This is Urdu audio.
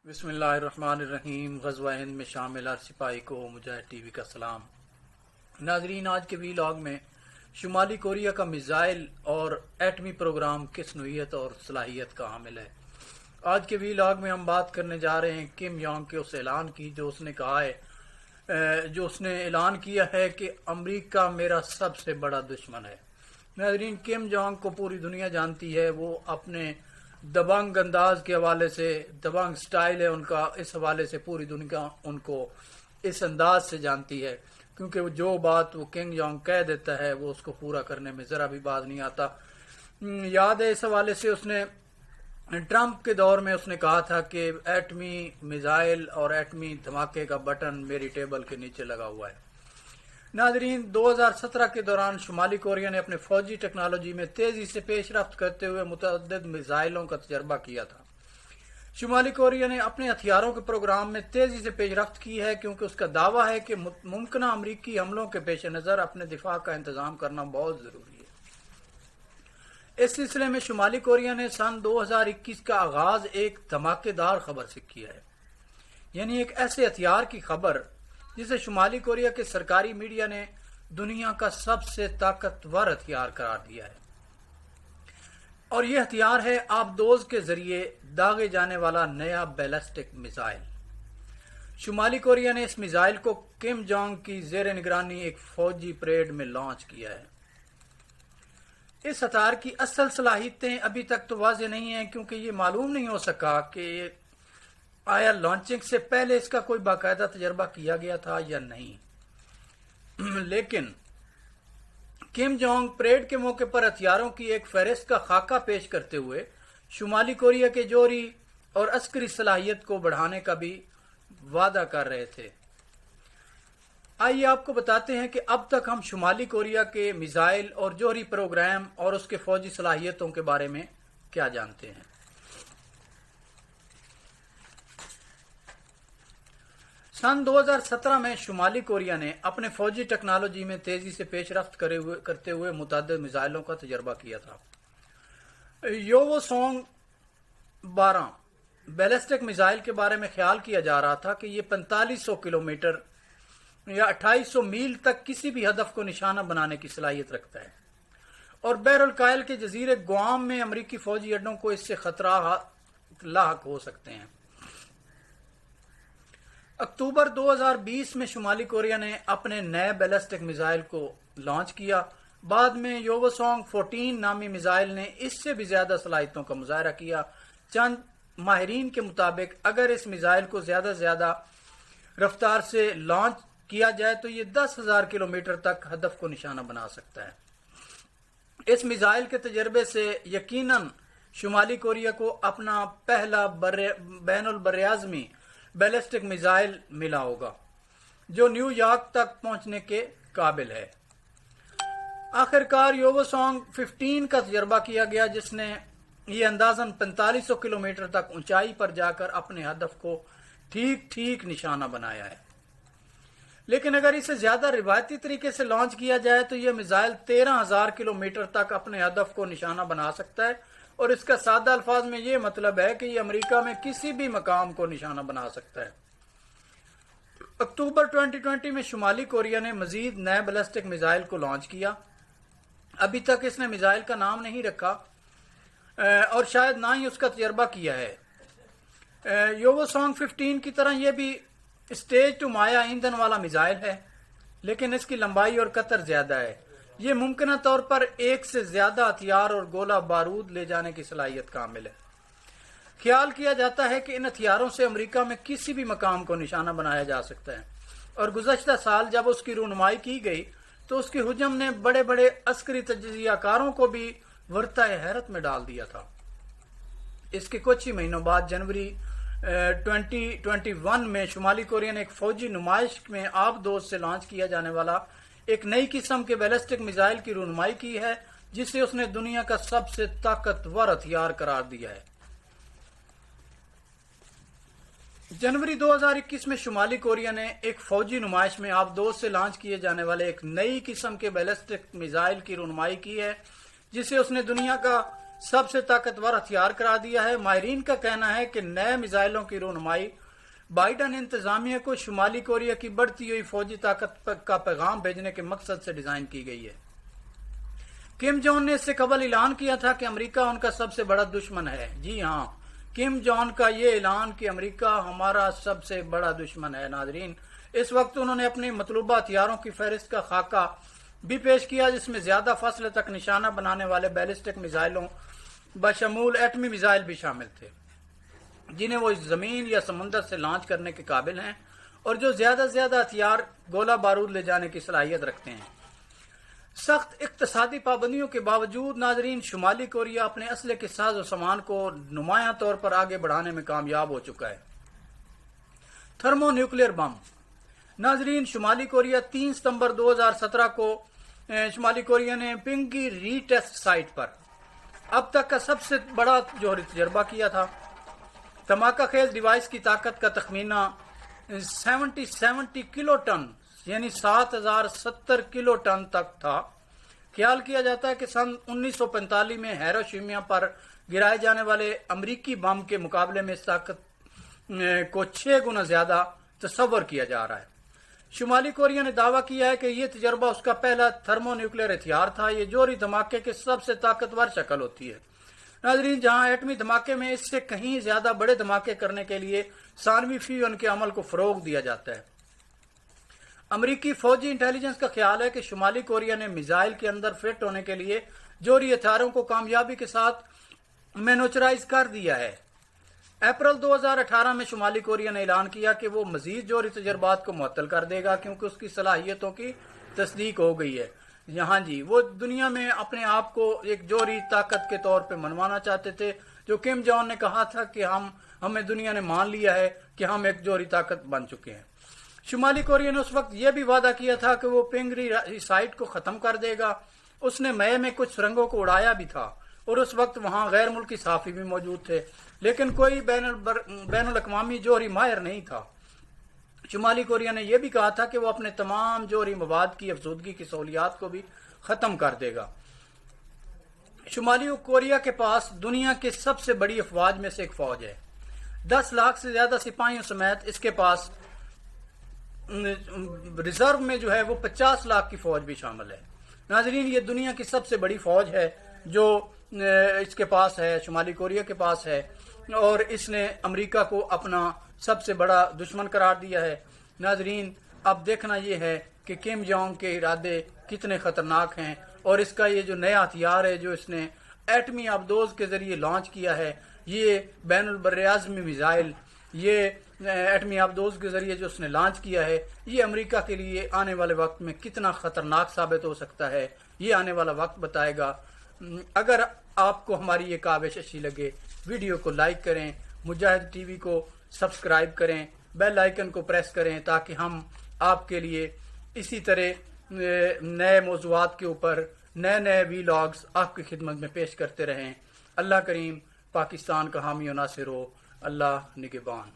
بسم اللہ الرحمن الرحیم۔ غزوہ ہند میں شامل ہر سپاہی کو مجاہد ٹی وی کا سلام۔ ناظرین، آج کے ویلاگ میں شمالی کوریا کا میزائل اور ایٹمی پروگرام کس نوعیت اور صلاحیت کا حامل ہے۔ آج کے ویلاگ میں ہم بات کرنے جا رہے ہیں کم جونگ کے اس اعلان کی جو اس نے اعلان کیا ہے کہ امریکہ میرا سب سے بڑا دشمن ہے۔ ناظرین، کم جونگ کو پوری دنیا جانتی ہے۔ وہ اپنے دبنگ انداز کے حوالے سے، دبنگ سٹائل ہے ان کا، اس حوالے سے پوری دنیا ان کو اس انداز سے جانتی ہے، کیونکہ جو بات وہ کنگ جونگ کہہ دیتا ہے وہ اس کو پورا کرنے میں ذرا بھی باز نہیں آتا۔ یاد ہے اس حوالے سے اس نے ٹرمپ کے دور میں اس نے کہا تھا کہ ایٹمی میزائل اور ایٹمی دھماکے کا بٹن میری ٹیبل کے نیچے لگا ہوا ہے۔ ناظرین، 2017 کے دوران شمالی کوریا نے اپنے فوجی ٹیکنالوجی میں تیزی سے پیش رفت کرتے ہوئے متعدد میزائلوں کا تجربہ کیا تھا۔ شمالی کوریا نے اپنے ہتھیاروں کے پروگرام میں تیزی سے پیش رفت کی ہے کیونکہ اس کا دعویٰ ہے کہ ممکنہ امریکی حملوں کے پیش نظر اپنے دفاع کا انتظام کرنا بہت ضروری ہے۔ اس سلسلے میں شمالی کوریا نے سن 2021 کا آغاز ایک دھماکے دار خبر سے کیا ہے، یعنی ایک ایسے ہتھیار کی خبر جسے شمالی کوریا کے سرکاری میڈیا نے دنیا کا سب سے طاقتور ہتھیار قرار دیا ہے، اور یہ ہتھیار ہے آبدوز کے ذریعے داغے جانے والا نیا بیلسٹک میزائل۔ شمالی کوریا نے اس میزائل کو کم جونگ کی زیر نگرانی ایک فوجی پریڈ میں لانچ کیا ہے۔ اس ہتھیار کی اصل صلاحیتیں ابھی تک تو واضح نہیں ہیں، کیونکہ یہ معلوم نہیں ہو سکا کہ آیا لانچنگ سے پہلے اس کا کوئی باقاعدہ تجربہ کیا گیا تھا یا نہیں۔ لیکن کم جونگ پریڈ کے موقع پر ہتھیاروں کی ایک فہرست کا خاکہ پیش کرتے ہوئے شمالی کوریا کے جوہری اور عسکری صلاحیت کو بڑھانے کا بھی وعدہ کر رہے تھے۔ آئیے آپ کو بتاتے ہیں کہ اب تک ہم شمالی کوریا کے میزائل اور جوہری پروگرام اور اس کے فوجی صلاحیتوں کے بارے میں کیا جانتے ہیں۔ سن 2017 میں شمالی کوریا نے اپنے فوجی ٹیکنالوجی میں تیزی سے پیش رفت کرتے ہوئے متعدد میزائلوں کا تجربہ کیا تھا۔ یووسونگ 12 بیلسٹک میزائل کے بارے میں خیال کیا جا رہا تھا کہ یہ 4500 کلومیٹر یا 2800 میل تک کسی بھی ہدف کو نشانہ بنانے کی صلاحیت رکھتا ہے، اور بحر الکاہل کے جزیرے گوام میں امریکی فوجی اڈوں کو اس سے خطرات لاحق ہو سکتے ہیں۔ اکتوبر 2020 میں شمالی کوریا نے اپنے نئے بیلسٹک میزائل کو لانچ کیا۔ بعد میں یووسونگ 14 نامی میزائل نے اس سے بھی زیادہ صلاحیتوں کا مظاہرہ کیا۔ چند ماہرین کے مطابق اگر اس میزائل کو زیادہ سے زیادہ رفتار سے لانچ کیا جائے تو یہ 10,000 کلومیٹر تک ہدف کو نشانہ بنا سکتا ہے۔ اس میزائل کے تجربے سے یقیناً شمالی کوریا کو اپنا پہلا بین البراعظمی بیلسٹک میزائل ملا ہوگا جو نیو یارک تک پہنچنے کے قابل ہے۔ آخر کار یووسونگ 15 کا تجربہ کیا گیا، جس نے یہ اندازاً 4500 کلومیٹر تک اونچائی پر جا کر اپنے ہدف کو ٹھیک نشانہ بنایا ہے۔ لیکن اگر اسے زیادہ روایتی طریقے سے لانچ کیا جائے تو یہ میزائل 13,000 کلومیٹر تک اپنے ہدف کو نشانہ بنا سکتا ہے، اور اس کا سادہ الفاظ میں یہ مطلب ہے کہ یہ امریکہ میں کسی بھی مقام کو نشانہ بنا سکتا ہے۔ اکتوبر 2020 میں شمالی کوریا نے مزید نئے بیلسٹک میزائل کو لانچ کیا۔ ابھی تک اس نے میزائل کا نام نہیں رکھا اور شاید نہ ہی اس کا تجربہ کیا ہے۔ یووسونگ 15 کی طرح یہ بھی اسٹیج ٹو مایا ایندھن والا میزائل ہے، لیکن اس کی لمبائی اور قطر زیادہ ہے۔ یہ ممکنہ طور پر ایک سے زیادہ ہتھیار اور گولہ بارود لے جانے کی صلاحیت کامل ہے۔ خیال کیا جاتا ہے کہ ان ہتھیاروں سے امریکہ میں کسی بھی مقام کو نشانہ بنایا جا سکتا ہے، اور گزشتہ سال جب اس کی رونمائی کی گئی تو اس کی حجم نے بڑے بڑے عسکری تجزیہ کاروں کو بھی ورطہ حیرت میں ڈال دیا تھا۔ اس کے کچھ ہی مہینوں بعد جنوری 2021 میں شمالی کوریا نے ایک فوجی نمائش میں آبدوز سے لانچ کیا جانے والا ایک نئی قسم کے بیلسٹک میزائل کی رونمائی کی ہے، جسے اس نے دنیا کا سب سے طاقتور ہتھیار قرار دیا ہے۔ جنوری 2021 میں شمالی کوریا نے ایک فوجی نمائش میں آبدوز سے لانچ کیے جانے والے ایک نئی قسم کے بیلسٹک میزائل کی رونمائی کی ہے، جسے اس نے دنیا کا سب سے طاقتور ہتھیار قرار دیا ہے۔ ماہرین کا کہنا ہے کہ نئے میزائلوں کی رونمائی بائیڈن انتظامیہ کو شمالی کوریا کی بڑھتی ہوئی فوجی طاقت کا پیغام بھیجنے کے مقصد سے ڈیزائن کی گئی ہے۔ کم جونگ نے اس سے قبل اعلان کیا تھا کہ امریکہ ان کا سب سے بڑا دشمن ہے۔ جی ہاں، کم جونگ کا یہ اعلان کہ امریکہ ہمارا سب سے بڑا دشمن ہے۔ ناظرین، اس وقت انہوں نے اپنی مطلوبہ ہتھیاروں کی فہرست کا خاکہ بھی پیش کیا، جس میں زیادہ فاصلے تک نشانہ بنانے والے بیلسٹک میزائلوں بشمول ایٹمی میزائل بھی شامل تھے، جنہیں وہ زمین یا سمندر سے لانچ کرنے کے قابل ہیں اور جو زیادہ سے زیادہ ہتھیار گولہ بارود لے جانے کی صلاحیت رکھتے ہیں۔ سخت اقتصادی پابندیوں کے باوجود ناظرین، شمالی کوریا اپنے اسلحے کے ساز و سامان کو نمایاں طور پر آگے بڑھانے میں کامیاب ہو چکا ہے۔ تھرمو نیوکلیئر بم۔ ناظرین، شمالی کوریا 3 ستمبر 2017 کو شمالی کوریا نے پنگی ری ٹیسٹ سائٹ پر اب تک کا سب سے بڑا جوہری تجربہ کیا تھا۔ دھماکہ خیز ڈیوائس کی طاقت کا تخمینہ 70 کلو ٹن یعنی 7070 کلو ٹن تک تھا۔ خیال کیا جاتا ہے کہ سن 1945 میں ہیروشیما پر گرائے جانے والے امریکی بم کے مقابلے میں اس طاقت کو 6 گنا زیادہ تصور کیا جا رہا ہے۔ شمالی کوریا نے دعویٰ کیا ہے کہ یہ تجربہ اس کا پہلا تھرمو نیوکلیئر ہتھیار تھا۔ یہ جوہری دھماکے کی سب سے طاقتور شکل ہوتی ہے۔ ناظرین، جہاں ایٹمی دھماکے میں اس سے کہیں زیادہ بڑے دھماکے کرنے کے لیے ثانوی فیون کے عمل کو فروغ دیا جاتا ہے۔ امریکی فوجی انٹیلیجنس کا خیال ہے کہ شمالی کوریا نے میزائل کے اندر فٹ ہونے کے لیے جوہری ہتھیاروں کو کامیابی کے ساتھ مینوچرائز کر دیا ہے۔ اپریل 2018 میں شمالی کوریا نے اعلان کیا کہ وہ مزید جوہری تجربات کو معطل کر دے گا کیونکہ اس کی صلاحیتوں کی تصدیق ہو گئی ہے۔ یہاں جی، وہ دنیا میں اپنے آپ کو ایک جوہری طاقت کے طور پہ منوانا چاہتے تھے، جو کم جونگ نے کہا تھا کہ ہمیں دنیا نے مان لیا ہے کہ ہم ایک جوہری طاقت بن چکے ہیں۔ شمالی کوریا نے اس وقت یہ بھی وعدہ کیا تھا کہ وہ پنگری سائٹ کو ختم کر دے گا۔ اس نے مئی میں کچھ سرنگوں کو اڑایا بھی تھا اور اس وقت وہاں غیر ملکی صحافی بھی موجود تھے، لیکن کوئی بین الاقوامی جوہری ماہر نہیں تھا۔ شمالی کوریا نے یہ بھی کہا تھا کہ وہ اپنے تمام جوہری مواد کی افزودگی کی سہولیات کو بھی ختم کر دے گا۔ شمالی کوریا کے پاس دنیا کی سب سے بڑی افواج میں سے ایک فوج ہے۔ 10 لاکھ سے زیادہ سپاہیوں سمیت اس کے پاس ریزرو میں جو ہے وہ 50 لاکھ کی فوج بھی شامل ہے۔ ناظرین، یہ دنیا کی سب سے بڑی فوج ہے جو اس کے پاس ہے، شمالی کوریا کے پاس ہے، اور اس نے امریکہ کو اپنا سب سے بڑا دشمن قرار دیا ہے۔ ناظرین، اب دیکھنا یہ ہے کہ کم جونگ کے ارادے کتنے خطرناک ہیں، اور اس کا یہ جو نیا ہتھیار ہے جو اس نے ایٹمی آبدوز کے ذریعے لانچ کیا ہے، یہ بین البراعظمی میزائل، یہ ایٹمی آبدوز کے ذریعے جو اس نے لانچ کیا ہے، یہ امریکہ کے لیے آنے والے وقت میں کتنا خطرناک ثابت ہو سکتا ہے، یہ آنے والا وقت بتائے گا۔ اگر آپ کو ہماری یہ کاوش اچھی لگے، ویڈیو کو لائک کریں، مجاہد ٹی وی کو سبسکرائب کریں، بیل آئیکن کو پریس کریں تاکہ ہم آپ کے لیے اسی طرح نئے موضوعات کے اوپر نئے ویلاگز آپ کی خدمت میں پیش کرتے رہیں۔ اللہ کریم پاکستان کا حامی و ناصر ہو۔ اللہ نگہبان۔